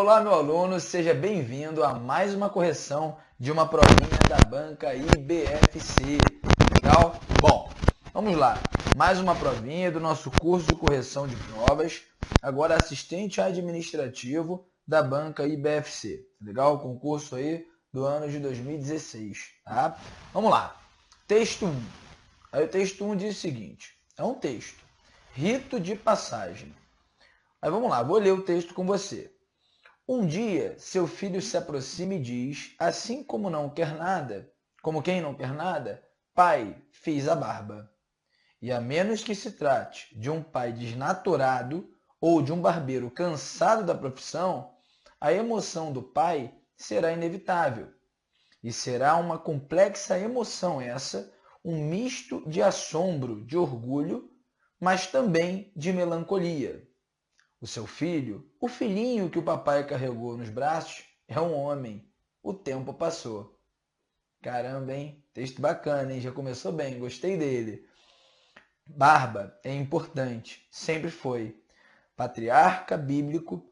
Olá, meu aluno, seja bem-vindo a mais uma correção de uma provinha da banca IBFC. Legal? Bom, vamos lá. Mais uma provinha do nosso curso de correção de provas. Agora, assistente administrativo da banca IBFC. Legal? Concurso aí do ano de 2016. Tá? Vamos lá. Texto 1. Aí o texto 1 diz o seguinte. É um texto. Rito de passagem. Aí vamos lá, vou ler o texto com você. Um dia, seu filho se aproxima e diz, assim como não quer nada, como quem não quer nada, pai, fiz a barba. E a menos que se trate de um pai desnaturado ou de um barbeiro cansado da profissão, a emoção do pai será inevitável. E será uma complexa emoção essa, um misto de assombro, de orgulho, mas também de melancolia. O seu filho, o filhinho que o papai carregou nos braços, é um homem. O tempo passou. Caramba, hein? Texto bacana, hein? Já começou bem, gostei dele. Barba é importante, sempre foi. Patriarca bíblico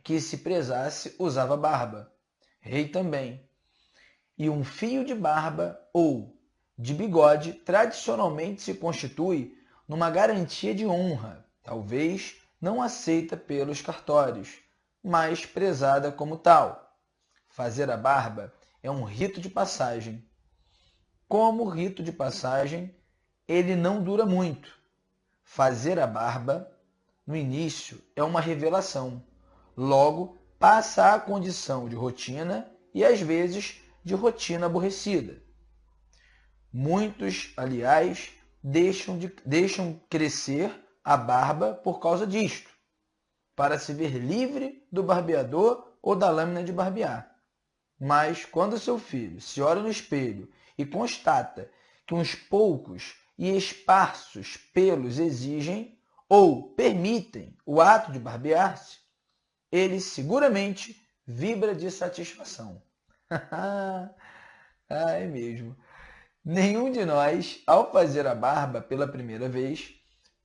que se prezasse usava barba. Rei também. E um fio de barba ou de bigode tradicionalmente se constitui numa garantia de honra, talvez não aceita pelos cartórios, mas prezada como tal. Fazer a barba é um rito de passagem. Como rito de passagem, ele não dura muito. Fazer a barba, no início, é uma revelação. Logo, passa à condição de rotina e, às vezes, de rotina aborrecida. Muitos, aliás, deixam crescer a barba por causa disto, para se ver livre do barbeador ou da lâmina de barbear. Mas quando seu filho se olha no espelho e constata que uns poucos e esparsos pelos exigem ou permitem o ato de barbear-se, ele seguramente vibra de satisfação. É mesmo. Nenhum de nós, ao fazer a barba pela primeira vez,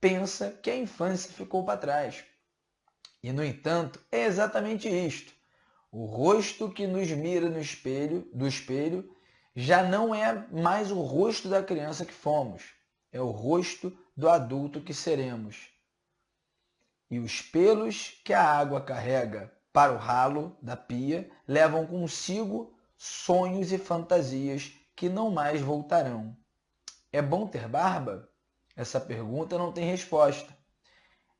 pensa que a infância ficou para trás. E, no entanto, é exatamente isto. O rosto que nos mira no espelho já não é mais o rosto da criança que fomos. É o rosto do adulto que seremos. E os pelos que a água carrega para o ralo da pia levam consigo sonhos e fantasias que não mais voltarão. É bom ter barba? Essa pergunta não tem resposta.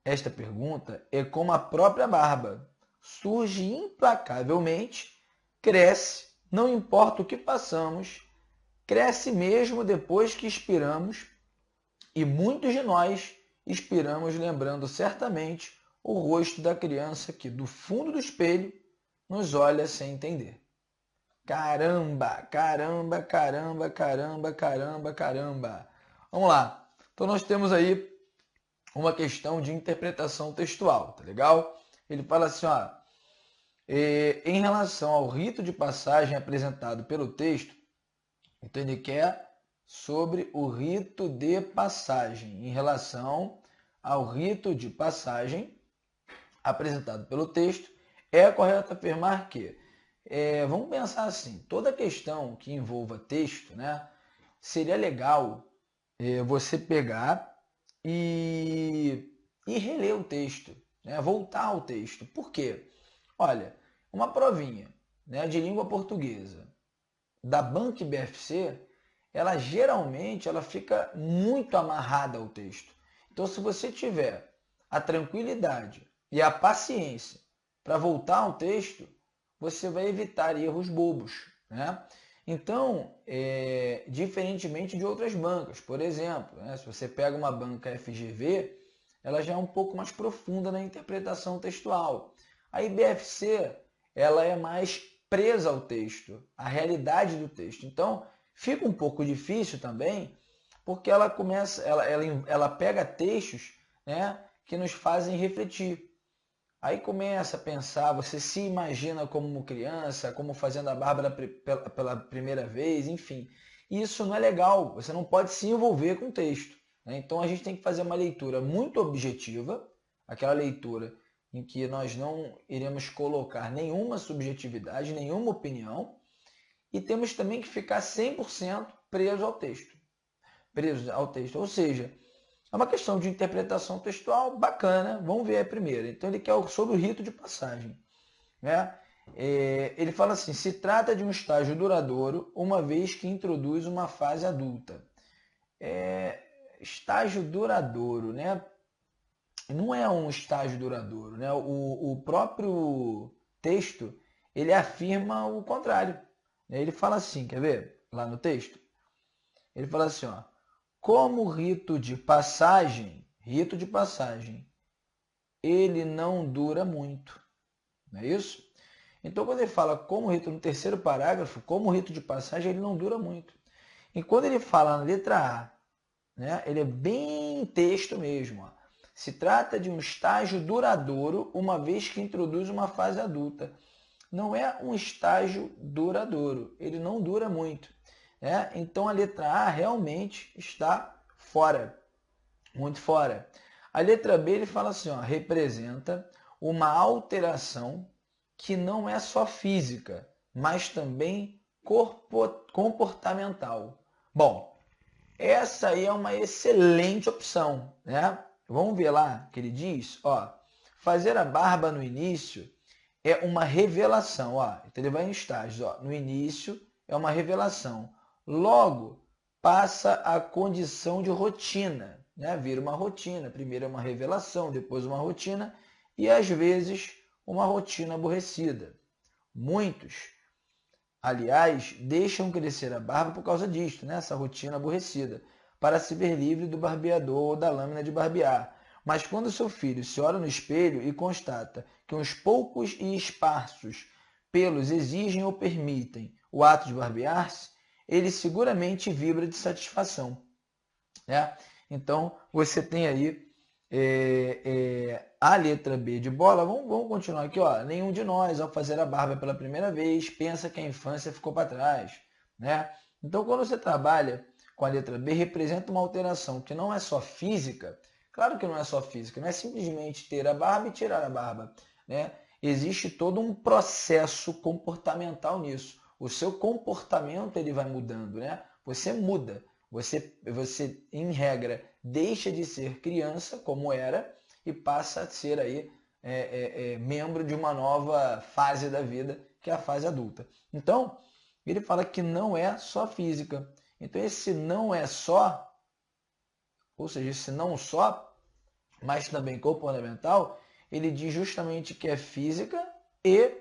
Esta pergunta é como a própria barba. Surge implacavelmente, cresce, não importa o que passamos, cresce mesmo depois que expiramos, e muitos de nós expiramos lembrando certamente o rosto da criança que, do fundo do espelho, nos olha sem entender. Caramba, caramba, caramba, caramba, caramba, caramba. Vamos lá. Então nós temos aí uma questão de interpretação textual, tá legal? Ele fala assim, ó, em relação ao rito de passagem apresentado pelo texto, então ele quer sobre o rito de passagem, em relação ao rito de passagem apresentado pelo texto, é correto afirmar que, vamos pensar assim, toda questão que envolva texto, né, seria legal você pegar e reler o texto, né, voltar ao texto. Por quê? Olha, uma provinha, né, de língua portuguesa da banca IBFC, ela geralmente fica muito amarrada ao texto. Então, se você tiver a tranquilidade e a paciência para voltar ao texto, você vai evitar erros bobos, né? Então, diferentemente de outras bancas, por exemplo, né, se você pega uma banca FGV, ela já é um pouco mais profunda na interpretação textual. A IBFC, ela é mais presa ao texto, à realidade do texto. Então, fica um pouco difícil também, porque ela pega textos, né, que nos fazem refletir. Aí começa a pensar, você se imagina como criança, como fazendo a barba pela primeira vez, enfim. Isso não é legal, você não pode se envolver com o texto, né? Então a gente tem que fazer uma leitura muito objetiva, aquela leitura em que nós não iremos colocar nenhuma subjetividade, nenhuma opinião, e temos também que ficar 100% preso ao texto. Preso ao texto. Ou seja, é uma questão de interpretação textual bacana. Vamos ver a primeira. Então ele quer sobre o rito de passagem. Né? Ele fala assim, se trata de um estágio duradouro, uma vez que introduz uma fase adulta. Estágio duradouro, né? Não é um estágio duradouro, né? O próprio texto, ele afirma o contrário. Ele fala assim, quer ver? Lá no texto, ele fala assim, ó, como rito de passagem, ele não dura muito, não é isso? Então, quando ele fala como rito, no terceiro parágrafo, como rito de passagem, ele não dura muito. E quando ele fala na letra A, né, ele é bem texto mesmo, ó. Se trata de um estágio duradouro, uma vez que introduz uma fase adulta. Não é um estágio duradouro, ele não dura muito. Né? Então a letra A realmente está fora, muito fora. A letra B ele fala assim, ó, representa uma alteração que não é só física, mas também comportamental. Bom, essa aí é uma excelente opção, né? Vamos ver lá que ele diz, ó, fazer a barba no início é uma revelação, ó. Então ele vai em estágios, ó. No início é uma revelação. Logo passa a condição de rotina, né? Vira uma rotina. Primeiro é uma revelação, depois uma rotina e às vezes uma rotina aborrecida. Muitos, aliás, deixam crescer a barba por causa disto, né? Essa rotina aborrecida, para se ver livre do barbeador ou da lâmina de barbear. Mas quando seu filho se olha no espelho e constata que uns poucos e esparsos pelos exigem ou permitem o ato de barbear-se, ele seguramente vibra de satisfação. Né? Então, você tem aí a letra B de bola. Vamos continuar aqui. Ó. Nenhum de nós, ao fazer a barba pela primeira vez, pensa que a infância ficou para trás. Né? Então, quando você trabalha com a letra B, representa uma alteração que não é só física. Claro que não é só física, não é simplesmente ter a barba e tirar a barba. Né? Existe todo um processo comportamental nisso. O seu comportamento ele vai mudando. Né? Você muda. Você, em regra, deixa de ser criança, como era, e passa a ser aí, membro de uma nova fase da vida, que é a fase adulta. Então, ele fala que não é só física. Então, esse não é só, ou seja, esse não só, mas também comportamental, ele diz justamente que é física e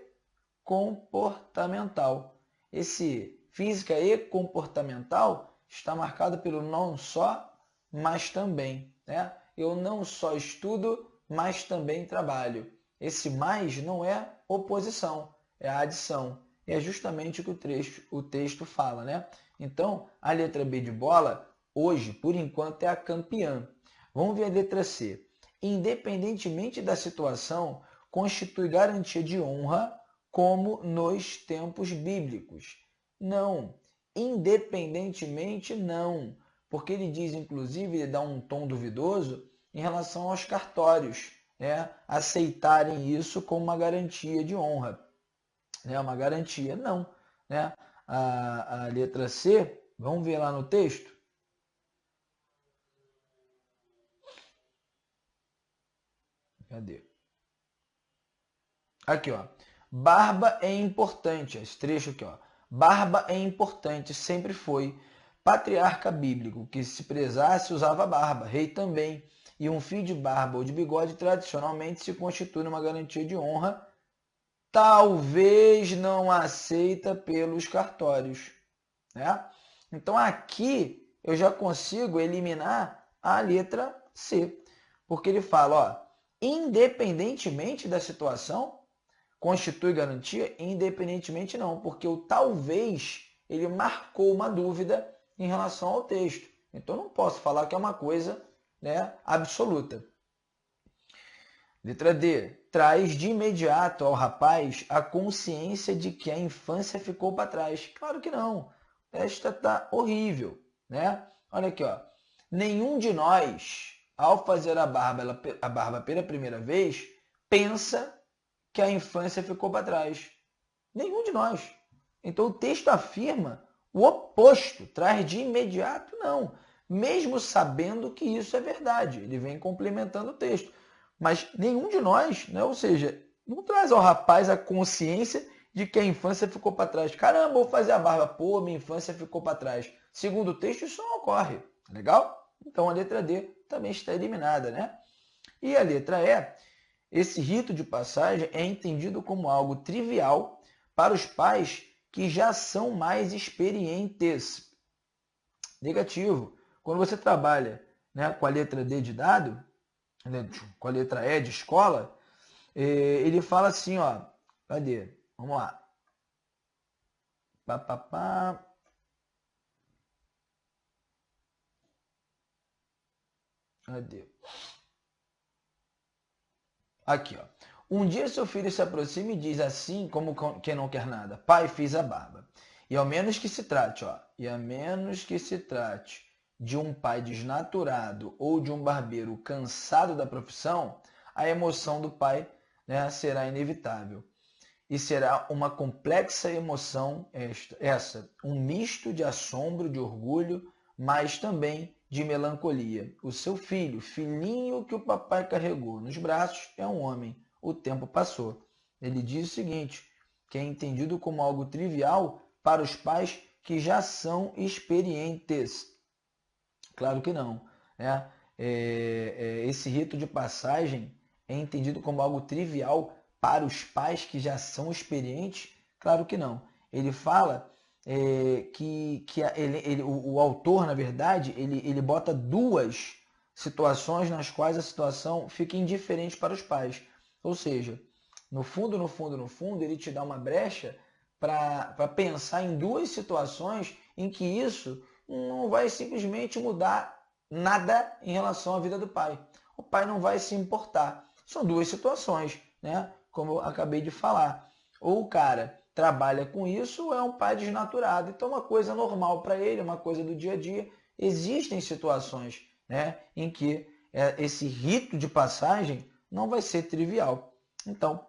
comportamental. Esse física e comportamental está marcado pelo não só, mas também. Né? Eu não só estudo, mas também trabalho. Esse mais não é oposição, é a adição. É justamente o que o texto fala. Né? Então, a letra B de bola, hoje, por enquanto, é a campeã. Vamos ver a letra C. Independentemente da situação, constitui garantia de honra como nos tempos bíblicos. Não, independentemente não, porque ele diz, inclusive, ele dá um tom duvidoso em relação aos cartórios, né? Aceitarem isso como uma garantia de honra. Né? Uma garantia, não. Né? A letra C, vamos ver lá no texto? Cadê? Aqui, ó. Barba é importante. Esse trecho aqui, ó. Barba é importante, sempre foi. Patriarca bíblico, que se prezasse usava barba. Rei também. E um fio de barba ou de bigode tradicionalmente se constitui numa garantia de honra, talvez não aceita pelos cartórios. Né? Então aqui eu já consigo eliminar a letra C. Porque ele fala, ó, independentemente da situação, constitui garantia? Independentemente não, porque o talvez ele marcou uma dúvida em relação ao texto. Então não posso falar que é uma coisa, né, absoluta. Letra D. Traz de imediato ao rapaz a consciência de que a infância ficou para trás. Claro que não. Esta está horrível. Né? Olha aqui, ó. Nenhum de nós, ao fazer a barba pela primeira vez, pensa que a infância ficou para trás. Nenhum de nós. Então o texto afirma o oposto, traz de imediato não, mesmo sabendo que isso é verdade. Ele vem complementando o texto. Mas nenhum de nós, né? Ou seja, não traz ao rapaz a consciência de que a infância ficou para trás. Caramba, vou fazer a barba. Pô, minha infância ficou para trás. Segundo o texto, isso não ocorre. Legal? Então a letra D também está eliminada, né? E a letra E, esse rito de passagem é entendido como algo trivial para os pais que já são mais experientes. Negativo. Quando você trabalha, né, com a letra D de dado, né, com a letra E de escola, ele fala assim, ó, cadê? Vamos lá. Pá, pá, pá. Cadê? Aqui, ó. Um dia seu filho se aproxima e diz assim, como quem não quer nada: pai, fiz a barba. E ao menos que se trate, ó, e a menos que se trate de um pai desnaturado ou de um barbeiro cansado da profissão, a emoção do pai, né, será inevitável. E será uma complexa emoção essa, um misto de assombro, de orgulho, mas também de melancolia. O seu filho, filhinho que o papai carregou nos braços, é um homem. O tempo passou. Ele diz o seguinte, que é entendido como algo trivial para os pais que já são experientes. Claro que não, né? Esse rito de passagem é entendido como algo trivial para os pais que já são experientes? Claro que não. Ele fala que o autor, na verdade, ele bota duas situações nas quais a situação fica indiferente para os pais. Ou seja, no fundo, ele te dá uma brecha para pensar em duas situações em que isso não vai simplesmente mudar nada em relação à vida do pai. O pai não vai se importar. São duas situações, né? Como eu acabei de falar. Ou o cara trabalha com isso ou é um pai desnaturado. Então, uma coisa normal para ele, uma coisa do dia a dia. Existem situações, né, em que esse rito de passagem não vai ser trivial. Então,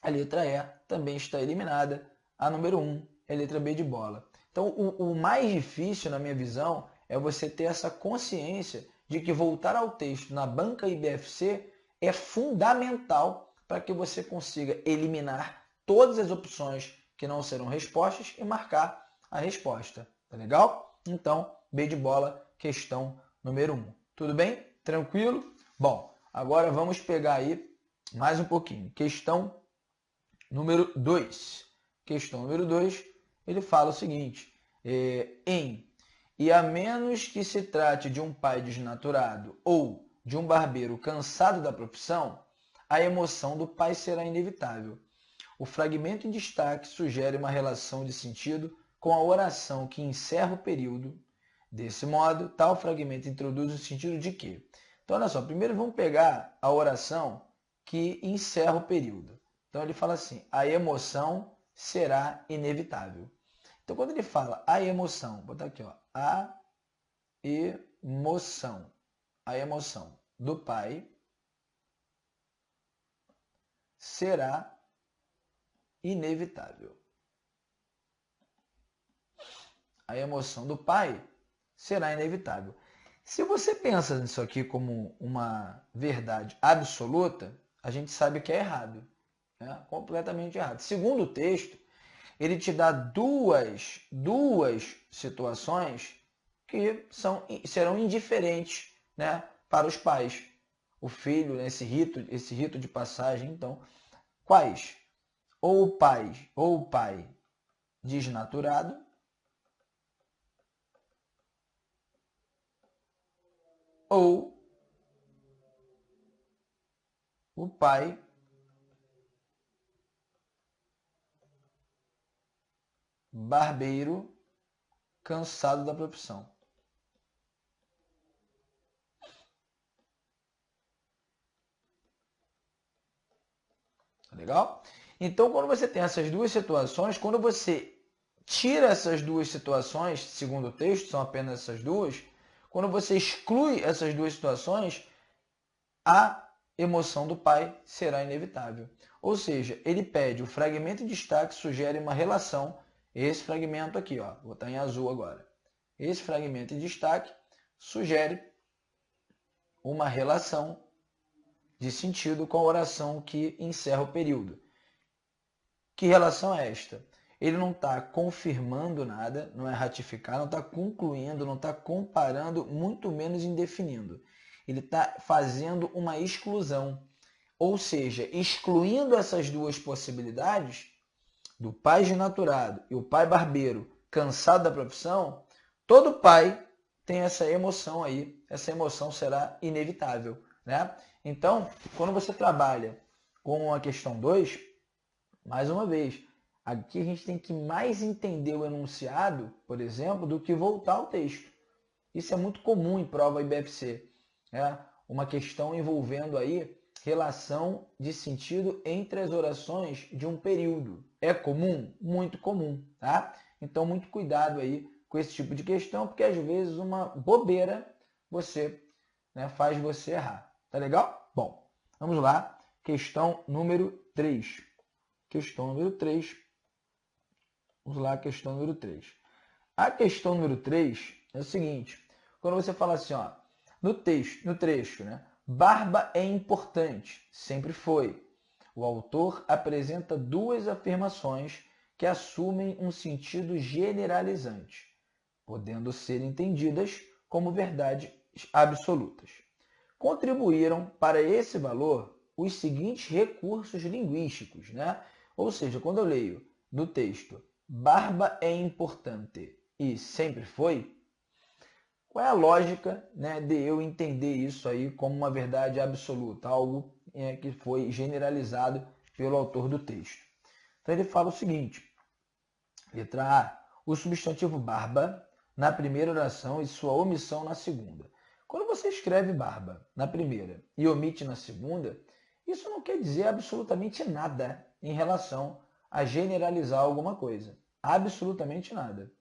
a letra E também está eliminada. A número 1 é a letra B de bola. Então, o mais difícil, na minha visão, é você ter essa consciência de que voltar ao texto na banca IBFC é fundamental para que você consiga eliminar todas as opções que não serão respostas e marcar a resposta. Tá legal? Então, B de bola, questão número 1. Tudo bem? Tranquilo? Bom, agora vamos pegar aí mais um pouquinho. Questão número 2. Questão número 2, ele fala o seguinte, e a menos que se trate de um pai desnaturado ou de um barbeiro cansado da profissão, a emoção do pai será inevitável. O fragmento em destaque sugere uma relação de sentido com a oração que encerra o período. Desse modo, tal fragmento introduz o sentido de que? Então, olha só, primeiro vamos pegar a oração que encerra o período. Então, ele fala assim, a emoção será inevitável. Então, quando ele fala a emoção, vou botar aqui, ó, a emoção do pai será inevitável. A emoção do pai será inevitável. Se você pensa nisso aqui como uma verdade absoluta, a gente sabe que é errado. Né? Completamente errado. Segundo o texto, ele te dá duas situações que serão indiferentes, né, para os pais. O filho, né, esse rito de passagem, então, quais? Ou o pai desnaturado, ou o pai barbeiro cansado da profissão. Legal? Então, quando você tem essas duas situações, quando você tira essas duas situações, segundo o texto, são apenas essas duas, quando você exclui essas duas situações, a emoção do pai será inevitável. Ou seja, ele pede o fragmento em destaque, sugere uma relação, esse fragmento aqui, ó, vou botar em azul agora. Esse fragmento em destaque sugere uma relação de sentido com a oração que encerra o período. Que relação é esta? Ele não está confirmando nada, não é ratificar, não está concluindo, não está comparando, muito menos indefinindo. Ele está fazendo uma exclusão. Ou seja, excluindo essas duas possibilidades, do pai desnaturado e o pai barbeiro cansado da profissão, todo pai tem essa emoção aí, essa emoção será inevitável, né? Então, quando você trabalha com a questão 2, mais uma vez, aqui a gente tem que mais entender o enunciado, por exemplo, do que voltar ao texto. Isso é muito comum em prova IBFC, né? Uma questão envolvendo aí relação de sentido entre as orações de um período. É comum? Muito comum, tá? Então, muito cuidado aí com esse tipo de questão, porque às vezes uma bobeira faz você errar. Tá legal? Bom, vamos lá. Questão número 3. Questão número 3. Vamos lá, questão número 3. A questão número 3 é o seguinte. Quando você fala assim, ó, no trecho, né? Barba é importante, sempre foi. O autor apresenta duas afirmações que assumem um sentido generalizante, podendo ser entendidas como verdades absolutas. Contribuíram para esse valor os seguintes recursos linguísticos, né? Ou seja, quando eu leio no texto barba é importante e sempre foi, qual é a lógica, né, de eu entender isso aí como uma verdade absoluta, algo que foi generalizado pelo autor do texto? Então ele fala o seguinte, letra A, o substantivo barba na primeira oração e sua omissão na segunda. Quando você escreve barba na primeira e omite na segunda, isso não quer dizer absolutamente nada em relação a generalizar alguma coisa. Absolutamente nada.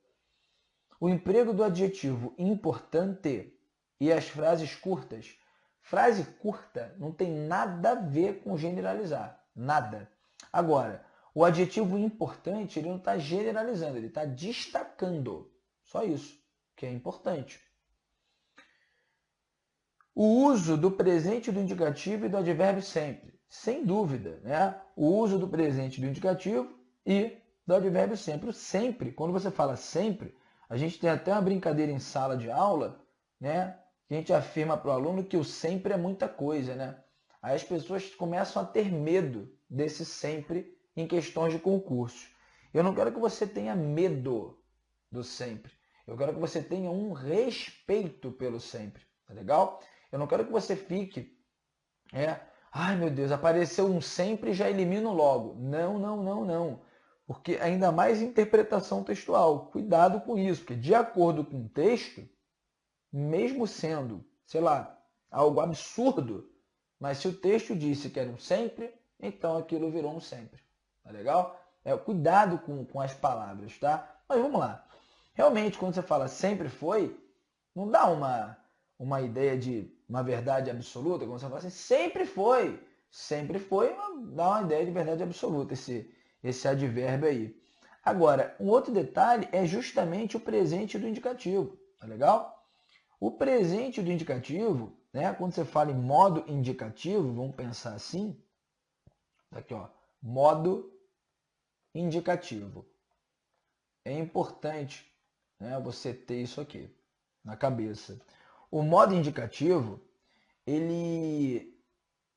O emprego do adjetivo importante e as frases curtas. Frase curta não tem nada a ver com generalizar. Nada. Agora, o adjetivo importante ele não está generalizando, ele está destacando. Só isso, que é importante. O uso do presente do indicativo e do advérbio sempre. Sem dúvida, né? O uso do presente do indicativo e do advérbio sempre. O sempre, quando você fala sempre, a gente tem até uma brincadeira em sala de aula, né? Que a gente afirma para o aluno que o sempre é muita coisa, né? Aí as pessoas começam a ter medo desse sempre em questões de concurso. Eu não quero que você tenha medo do sempre. Eu quero que você tenha um respeito pelo sempre. Tá legal? Eu não quero que você fique, ai meu Deus, apareceu um sempre e já elimino logo. Não, não, não, não. Porque ainda mais interpretação textual. Cuidado com isso, porque de acordo com o texto, mesmo sendo, sei lá, algo absurdo, mas se o texto disse que era um sempre, então aquilo virou um sempre. Tá legal? Cuidado com as palavras, tá? Mas vamos lá. Realmente, quando você fala sempre foi, não dá uma ideia de uma verdade absoluta, quando você fala assim, sempre foi. Sempre foi, dá uma ideia de verdade absoluta esse advérbio aí. Agora, um outro detalhe é justamente o presente do indicativo. Tá legal? O presente do indicativo, né, quando você fala em modo indicativo, vamos pensar assim, aqui ó, modo indicativo. É importante, né, você ter isso aqui na cabeça. O modo indicativo, ele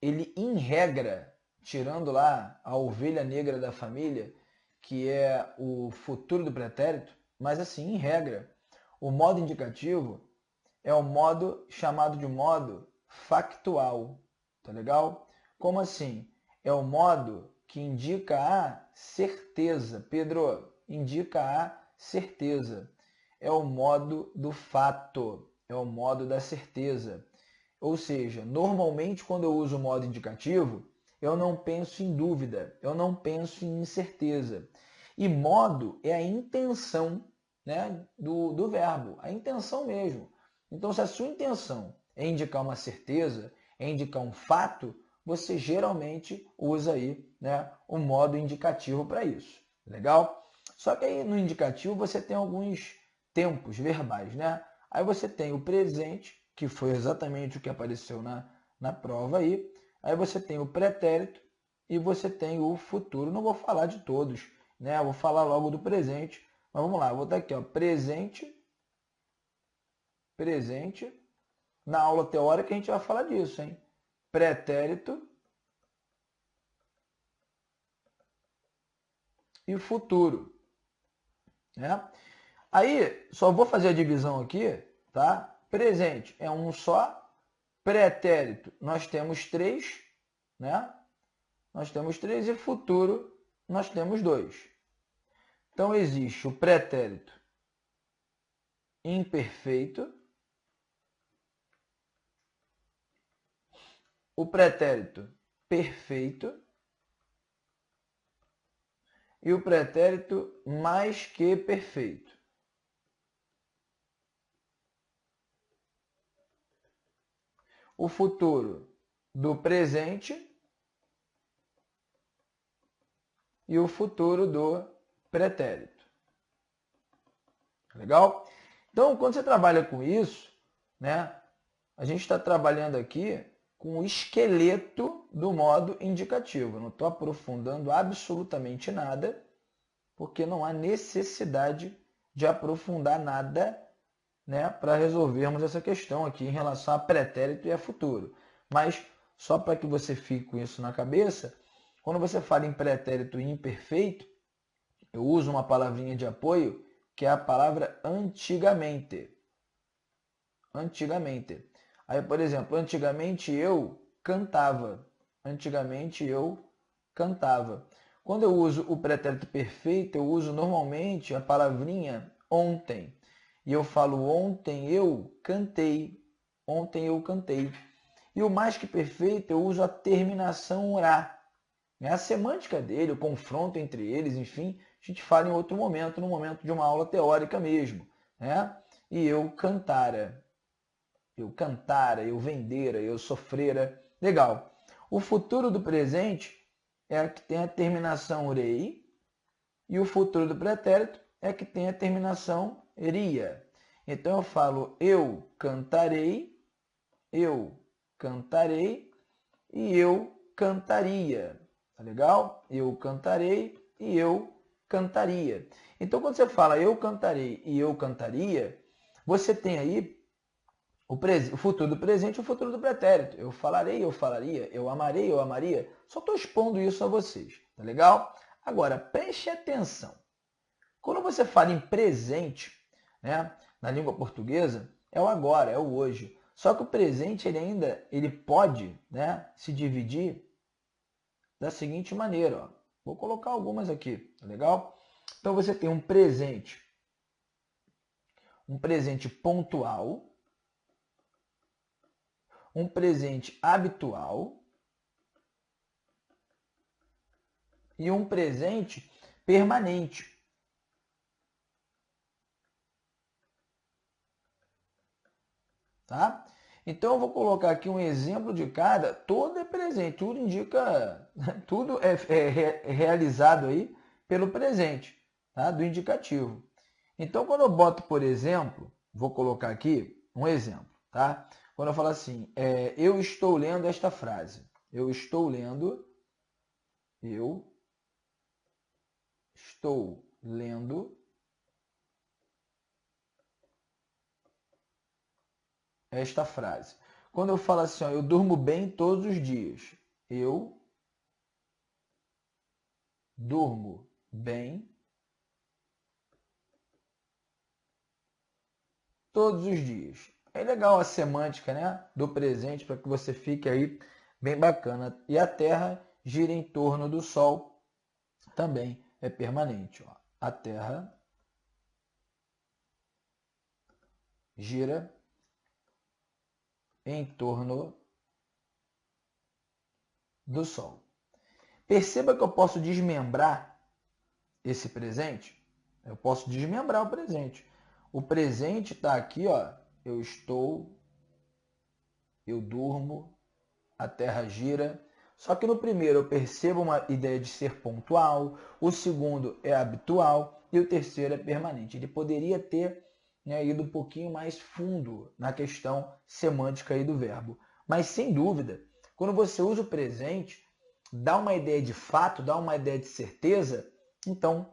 em regra, tirando lá a ovelha negra da família, que é o futuro do pretérito, mas assim, em regra, o modo indicativo é o modo chamado de modo factual, tá legal? Como assim? É o modo que indica a certeza. Pedro, indica a certeza. É o modo do fato, é o modo da certeza. Ou seja, normalmente quando eu uso o modo indicativo, eu não penso em dúvida, eu não penso em incerteza. E modo é a intenção, né, do verbo, a intenção mesmo. Então, se a sua intenção é indicar uma certeza, é indicar um fato, você geralmente usa aí, né, o modo indicativo para isso. Legal? Só que aí no indicativo você tem alguns tempos verbais, né? Aí você tem o presente, que foi exatamente o que apareceu na prova aí. Aí você tem o pretérito e você tem o futuro. Não vou falar de todos, né? Eu vou falar logo do presente. Mas vamos lá, eu vou botar aqui, ó, presente. Na aula teórica a gente vai falar disso, hein? Pretérito e futuro, né? Aí, só vou fazer a divisão aqui, tá? Presente é um só. Pretérito, nós temos 3, né? Nós temos 3 e futuro, nós temos 2. Então, existe o pretérito imperfeito, o pretérito perfeito e o pretérito mais que perfeito. O futuro do presente e o futuro do pretérito. Legal? Então, quando você trabalha com isso, né, a gente está trabalhando aqui com o esqueleto do modo indicativo. Não estou aprofundando absolutamente nada, porque não há necessidade de aprofundar nada, né, para resolvermos essa questão aqui em relação a pretérito e a futuro. Mas, só para que você fique com isso na cabeça, quando você fala em pretérito imperfeito, eu uso uma palavrinha de apoio, que é a palavra antigamente. Antigamente. Aí, por exemplo, antigamente eu cantava. Antigamente eu cantava. Quando eu uso o pretérito perfeito, eu uso normalmente a palavrinha ontem. E eu falo ontem eu cantei. Ontem eu cantei. E o mais que perfeito, eu uso a terminação orá. É a semântica dele, o confronto entre eles, enfim, a gente fala em outro momento, no momento de uma aula teórica mesmo. Né? E eu cantara. Eu cantara, eu vendera, eu sofrera. Legal. O futuro do presente é a que tem a terminação rei e o futuro do pretérito é a que tem a terminação ria. Então eu falo eu cantarei e eu cantaria. Tá legal? Eu cantarei e eu cantaria. Então quando você fala eu cantarei e eu cantaria, você tem aí o futuro do presente e o futuro do pretérito. Eu falarei, eu falaria, eu amarei, eu amaria. Só estou expondo isso a vocês, tá legal? Agora, preste atenção. Quando você fala em presente, né, na língua portuguesa, é o agora, é o hoje. Só que o presente ele pode, né, se dividir da seguinte maneira. Ó. Vou colocar algumas aqui, tá legal? Então você tem um presente pontual, um presente habitual e um presente permanente. Tá? Então eu vou colocar aqui um exemplo de cada, todo é presente, tudo indica, tudo é realizado aí pelo presente, tá? Do indicativo. Então quando eu boto, por exemplo, vou colocar aqui um exemplo, tá? Quando eu falo assim, eu estou lendo esta frase. Eu estou lendo esta frase. Quando eu falo assim, ó, eu durmo bem todos os dias. Eu durmo bem todos os dias. É legal a semântica, né, do presente para que você fique aí bem bacana. E a Terra gira em torno do Sol, também é permanente. Ó. A Terra gira em torno do Sol. Perceba que eu posso desmembrar esse presente. Eu posso desmembrar o presente. O presente está aqui, ó. Eu estou, eu durmo, a Terra gira. Só que no primeiro eu percebo uma ideia de ser pontual, o segundo é habitual e o terceiro é permanente. Ele poderia ter, né, ido um pouquinho mais fundo na questão semântica aí do verbo. Mas, sem dúvida, quando você usa o presente, dá uma ideia de fato, dá uma ideia de certeza, então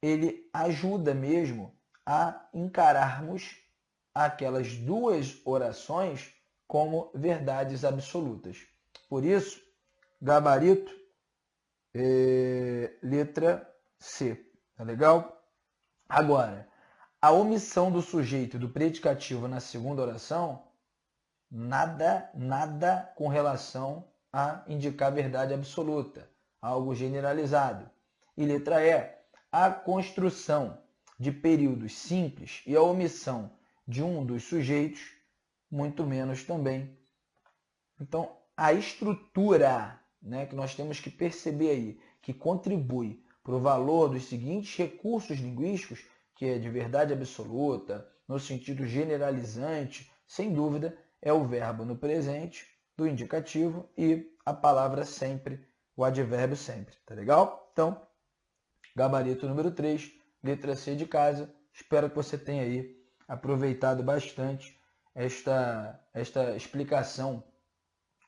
ele ajuda mesmo a encararmos aquelas duas orações como verdades absolutas. Por isso, gabarito, letra C. Tá legal? Agora, a omissão do sujeito e do predicativo na segunda oração, nada com relação a indicar verdade absoluta, algo generalizado. E letra E, a construção de períodos simples e a omissão de um dos sujeitos, muito menos também. Então, a estrutura, né, que nós temos que perceber aí, que contribui para o valor dos seguintes recursos linguísticos, que é de verdade absoluta, no sentido generalizante, sem dúvida, é o verbo no presente, do indicativo e a palavra sempre, o advérbio sempre. Tá legal? Então, gabarito número 3, letra C de casa. Espero que você tenha aí aproveitado bastante esta explicação,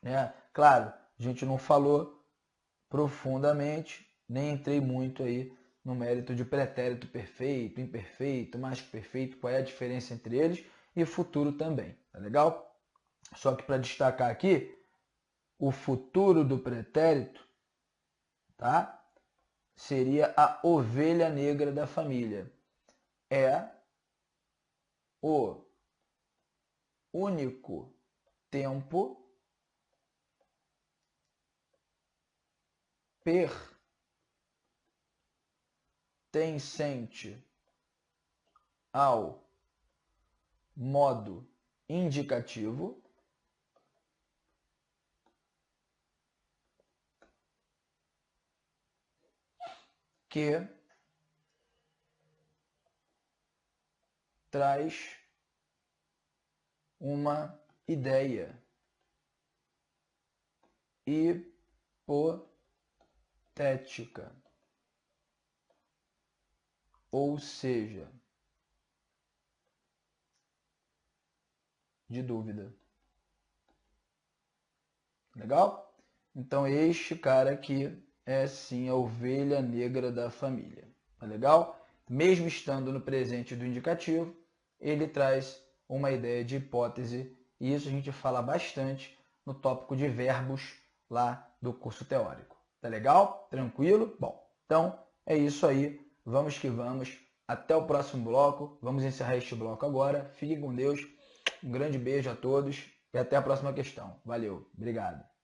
né? Claro, a gente não falou profundamente, nem entrei muito aí no mérito de pretérito perfeito, imperfeito, mais que perfeito, qual é a diferença entre eles e futuro também, tá legal? Só que para destacar aqui, o futuro do pretérito, tá? Seria a ovelha negra da família. É o único tempo pertencente ao modo indicativo que traz uma ideia hipotética, ou seja, de dúvida. Legal? Então este cara aqui é sim a ovelha negra da família. Tá legal? Mesmo estando no presente do indicativo, ele traz uma ideia de hipótese, e isso a gente fala bastante no tópico de verbos lá do curso teórico. Tá legal? Tranquilo? Bom, então é isso aí. Vamos que vamos. Até o próximo bloco. Vamos encerrar este bloco agora. Fiquem com Deus. Um grande beijo a todos e até a próxima questão. Valeu. Obrigado.